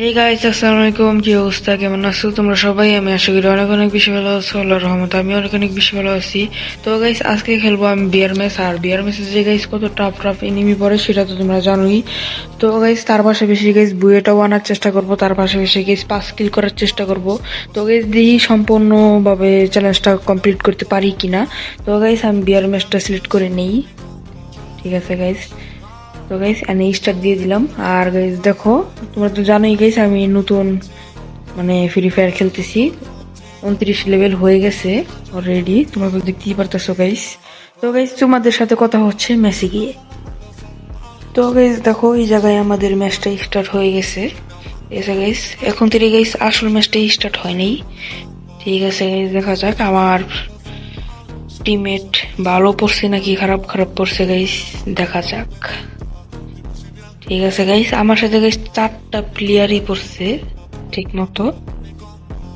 এই গাইস, আসসালামু আলাইকুম। কি অবস্থা, কেমন আছো তোমরা সবাই? আমি আশা করি অনেক অনেক বেশি ভালো আছো, আল্লাহর রহমতে আমি অনেক অনেক বেশি ভালো আছি। তো গাইস, আজকে খেলবো আমি বিয়ার ম্যাচ। আর বিয়ার ম্যাচে যে গাইস কত টাফ টাফ এনিমি পড়ে সেটা তো তোমরা জানোই। তো গাইস, তার পাশাপাশি গাইস বুয়েটাও আনার চেষ্টা করব, তার পাশাপাশি গাইস 5 কিল করার চেষ্টা করব। তো গাইস, দেখি সম্পূর্ণভাবে চ্যালেঞ্জটা কমপ্লিট করতে পারি কিনা। তো গাইস, আমি বিয়ার ম্যাচটা সিলেক্ট করে নেই। ঠিক আছে গাইস, তো গাইস আমি স্টার্ট দিয়ে দিলাম। আর গাইস দেখো, তোমরা তো জানোই গাইস আমি নতুন ফ্রি ফায়ার খেলতেছি। 29 লেভেল হয়ে গেছে অলরেডি, তোমরা তো দেখতেই পারতেছো গাইস। তো গাইস, তোমাদের সাথে কথা হচ্ছে ম্যাচে গিয়ে। তো গাইস দেখো, এই জায়গায় আমাদের ম্যাচটা স্টার্ট হয়ে গেছে। ঠিক আছে গাইস, এখন থেকে গাইস আসল ম্যাচটা স্টার্ট হয়নি। ঠিক আছে গাইস, দেখা যাক আমার টিমমেট ভালো পড়ছে নাকি খারাপ খারাপ পড়ছে গাইস, দেখা যাক। ঠিক আছে গাইস, আমার সাথে গাইস 4টা প্লেয়ারই পড়ছে ঠিক মতো।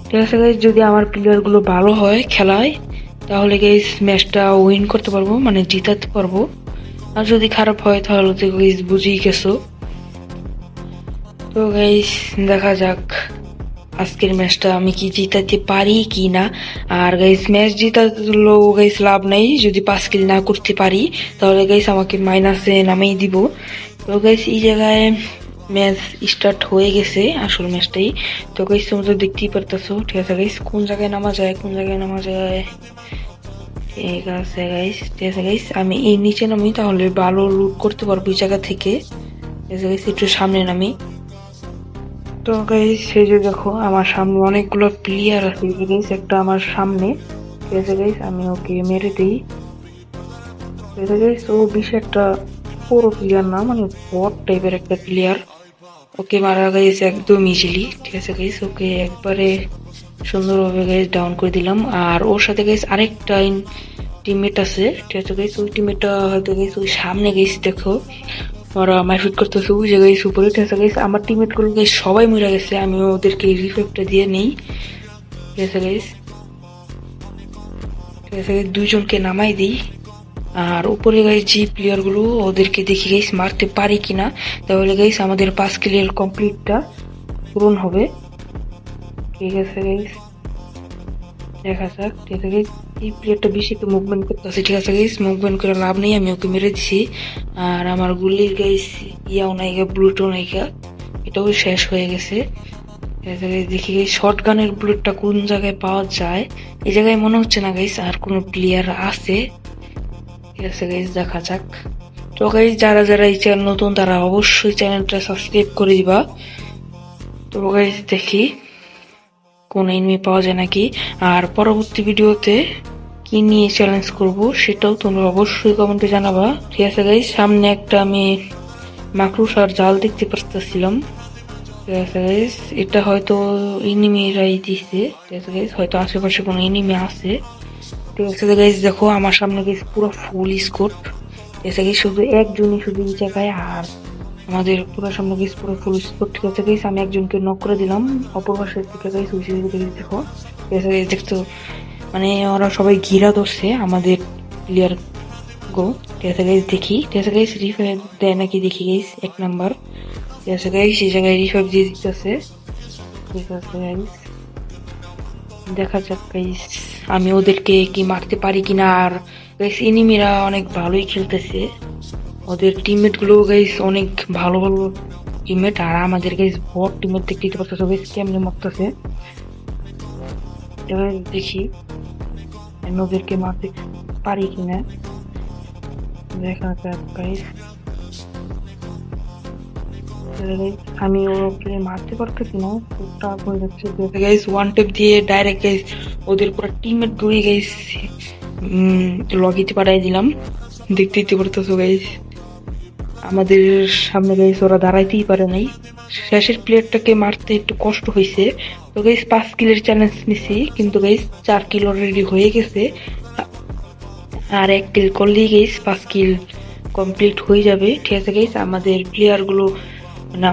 ঠিক আছে গাইস, যদি আমার প্লেয়ার গুলো ভালো হয় খেলায়, তাহলে গাইস ম্যাচটা উইন করতে পারবো, জিতাতে পারবো। আর যদি খারাপ হয় তাহলে তো গাইস বুঝেই গেছো। তো গাইস দেখা যাক আজকের ম্যাচটা আমি কি জিতাতে পারি কি না। আর গাইস, ম্যাচ জিতালেও গাইস লাভ নাই, যদি 5 কিল না করতে পারি তাহলে গাইস আমাকে মাইনাসে নামিয়ে দিব। তো গাইস, এই জায়গায় ম্যাচ স্টার্ট হয়ে গেছে, আসল ম্যাচটাই। তো গাইস, তোমরা তো দেখতেই পারতেছো। ঠিক আছে গাইস, কোন জায়গায় নামা যায়, কোন জায়গায় নামা যায়। ঠিক আছে গাইস, ঠিক আছে গাইস, আমি এই নিচে নামি, তাহলে ভালো লুট করতে পারবো এই জায়গা থেকে। ঠিক আছে গাইস, একটু সামনে নামি। তো গাইস, সেই যে দেখো আমার সামনে অনেকগুলো প্লেয়ার আছে গাইস, একটা আমার সামনে। ঠিক আছে গাইস, আমি ওকে মেরে দিই। ঠিক আছে গাইস, ও বেশি একটা পুরো প্লেয়ার না, বট টাইপের একটা প্লেয়ার। ওকে মারা গেছে একদম ইজিলি। ঠিক আছে গাইস, ওকে একবারে সুন্দরভাবে গাইস ডাউন করে দিলাম। আর ওর সাথে গাইস আরেকটা টিমমেট আছে। ঠিক আছে গাইস, ওই টিমমেটটা হয়তো গাইস ওই সামনে গাইস দেখো, ওরা মারপিট করতেছে ওই জায়গায় উপরে। ঠিক আছে গাইস, আমার টিমমেট গুলো গাইস সবাই মরে গেছে, আমি ওদেরকে রিফেক্টটা দিয়ে নেই। ঠিক আছে গাইস, ঠিক আছে গাইস, দুইজনকে নামাই দিই। আর উপরে গাইস যে প্লেয়ার গুলো, ওদেরকে দেখি গাইস মারতে পারি কিনা, তাহলে গাইস আমাদের 5 কিলের কমপ্লিটটা পূরণ হবে। ঠিক আছে গাইস, দেখা যাক। ঠিক আছে গাইস, এই প্লেয়ারটা বেশি একটু মুভমেন্ট করতেছে। ঠিক আছে গাইস, মুভমেন্ট করে লাভ নেই, আমি ওকে মেরে দিছি। আর আমার গুলির গাইস ইয়াও নাইগা, ব্লুটো নাইগা, এটাও শেষ হয়ে গেছে। ঠিক আছে গাইস, দেখি গাইস শর্ট গানের বুলেটটা কোন জায়গায় পাওয়া যায়। এই জায়গায় মনে হচ্ছে না গাইস আর কোনো প্লেয়ার আছে। ঠিক আছে গাইস, দেখা যাক। তো গাইস, যারা যারা এই চ্যানেল নতুন তারা অবশ্যই চ্যানেলটা সাবস্ক্রাইব করে দিবা। তো গাইস, দেখি কোন এনিমি পাওয়া যায় নাকি। আর পরবর্তী ভিডিওতে কি নিয়ে চ্যালেঞ্জ করব সেটাও তোমরা অবশ্যই কমেন্টে জানাবা। ঠিক আছে গাইস, সামনে একটা আমি মাকড়সার জাল দেখতে পাচ্ছিলাম। ঠিক আছে গাইস, এটা হয়তো এনিমিরাই দিছে। ঠিক আছে গাইস, হয়তো আশেপাশে কোনো এনিমি আছে। ঠিক আছে গাইস, দেখো আমার সামনে গাইস পুরো ফুল স্কোর। ঠিক আছে গাইস, শুধু একজনই শুধু এই জায়গায়, আর আমাদের পুরো সামনে গাইস পুরো ফুল স্কোর। ঠিক আছে গাইস, আমি একজনকে নক করে দিলাম অপর পাশের থেকে গাইস, ওই দিকে দেখো। ঠিক আছে গাইস, দেখতো ওরা সবাই ঘিরা ধরছে আমাদের প্লেয়ার গো। ঠিক আছে গাইস, দেখি। ঠিক আছে গাইস, রিফাইভ দেয় নাকি দেখি গাইস, 1 নাম্বার। ঠিক আছে গাইস, এই জায়গায় রিফাইভ দিয়ে দিতেছে। ঠিক আছে গাইস, দেখা যাক গাইস আমি ওদেরকে কি মারতে পারি কিনা। আর গাইস, এনিমিরা অনেক ভালোই খেলতেছে, ওদের টিমমেট গুলো গাইস অনেক ভালো ভালো টিমমেট। আর আমাদের গাইস বট টিমমেট দেখতে পারতেছে গাইস কেমনে মারতেছে। এবার দেখি আমি ওদেরকে মারতে পারি কিনা, দেখা যাক গাইস। আমি ওকে মারতে পারতেছি না, টাফ হয়ে যাচ্ছে গাইস। ওয়ান টেপ দিয়ে ডাইরেক্ট গাইস ওদের পুরো টিমমেট গুলি গাইস লগিতে পাঠাই দিলাম। দেখতেই পারতেছো গাইস, আমাদের সামনে গাইস ওরা দাঁড়াইতেই পারে নাই। শেষের প্লেয়ারটাকে মারতে একটু কষ্ট হয়েছে। তো গাইস 5 কিলের চ্যালেঞ্জ নিছি, কিন্তু গাইস 4 কিল অলরেডি হয়ে গেছে। আর 1 কিল করলেই গাইস 5 কিল কমপ্লিট হয়ে যাবে। ঠিক আছে গাইস, আমাদের প্লেয়ার গুলো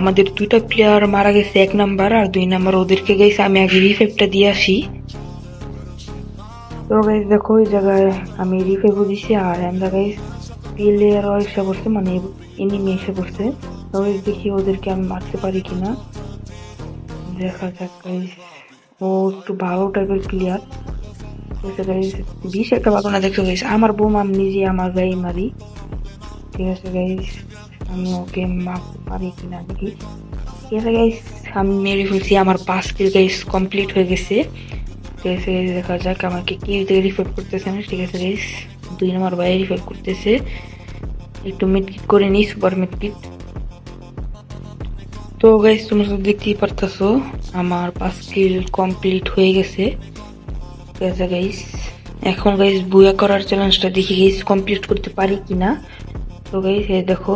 আমাদের 2টা প্লেয়ার মারা গেছে, 1 নাম্বার আর 2 নাম্বার। ওদেরকে গাইস আমি আগে রিফাইভটা দিয়ে আসি। তো গাইস দেখো, এই জায়গায় আমি রিফাইভ দিছি। আর আমরা গাইস প্লেয়ার এসে পড়ছে, এনিমি এসে পড়ছে। তো দেখি ওদেরকে আমি মারতে পারি কিনা। দেখা যাক গাইস। ও একটু ভালো টাইপের প্লেয়ার। ঠিক আছে গাইস, 20 একটা পাবো না দেখছো গাইস। আমার বোম আমি নিজে আমার গায়ে মারি। ঠিক আছে গাইস, আমি ওকে মারতে পারি কিনা দেখি। ঠিক আছে গাইস, আমি মেরে ফেলছি। আমার 5 কিল গাইস কমপ্লিট হয়ে গেছে। ঠিক আছে guys, দেখা যাক আমাকে কি থেকে রিপোর্ট করতেছে না। ঠিক আছে গাইস, 2 নম্বর ভাই রিপোর্ট করতেছে। একটু মিডকিট করে নিই, সুপার মিডকিট। তো গাইস তোমরা তো দেখতেই পারতেছো আমার 5 কিল কমপ্লিট হয়ে গেছে। ঠিক আছে গাইস, এখন গাইস বুয়া করার চ্যালেঞ্জটা দেখি গাইস কমপ্লিট করতে পারি কিনা। তো গাইস এই দেখো,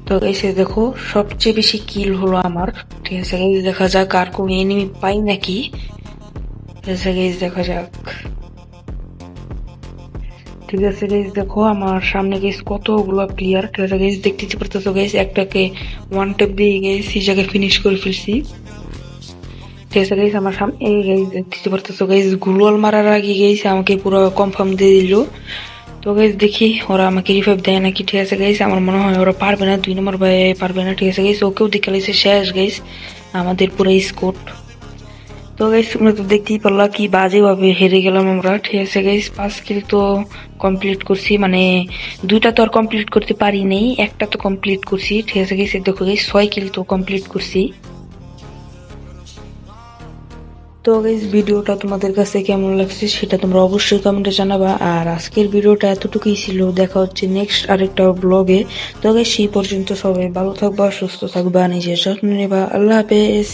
তো গাইস এই দেখো সবচেয়ে বেশি কিল হলো আমার। ঠিক আছে গাইস, দেখা যাক আর কোন এনিমি পাই নাকি। ঠিক আছে গাইস, দেখা যাক। ঠিক আছে গাইস, দেখো আমার সামনে গাইস কতগুলো প্লেয়ার। ঠিক আছে গাইস, দেখতে পারতেছো গাইস একটাকে ওয়ান ট্যাপ দিয়ে গাইস এই জায়গায় ফিনিশ করে ফেলছি। ঠিক আছে গাইস, আমার সামনে এই গাইস দেখতে পারতেছো গাইস গ্লুয়াল মারার আগে গাইস আমাকে পুরো কনফার্ম দিয়ে দিল। তো গাইস দেখি ওরা আমাকে রিভাইভ দেয় নাকি। ঠিক আছে গাইস, আমার মনে হয় ওরা পারবে না, 2 নম্বর ভাই পারবে না। ঠিক আছে গাইস, ওকেও দেখে লাইছে শেষ গাইস আমাদের পুরো স্কোর। তো গাইস তোমরা তো দেখতেই পারলা কি বাজে ভাবে হেরে গেলাম আমরা। ঠিক আছে গাইস, 5 কিল তো কমপ্লিট করছি, মানে 2টা তো আর কমপ্লিট করতে পারি নাই, একটা তো কমপ্লিট করছি। ঠিক আছে গাইস, দেখো গাইস 6 কিল তো কমপ্লিট করছি। তো গাইস ভিডিওটা তোমাদের কাছে কেমন লাগছে সেটা তোমরা অবশ্যই কমেন্টে জানাবা। আর আজকের ভিডিওটা এতটুকুই ছিল, দেখা হচ্ছে নেক্সট আরেকটা ব্লগে। তো গাইস সেই পর্যন্ত সবাই ভালো থাকবা, সুস্থ থাকবা, নিজের যত্ন নেবা। আল্লাহ হাফেজ।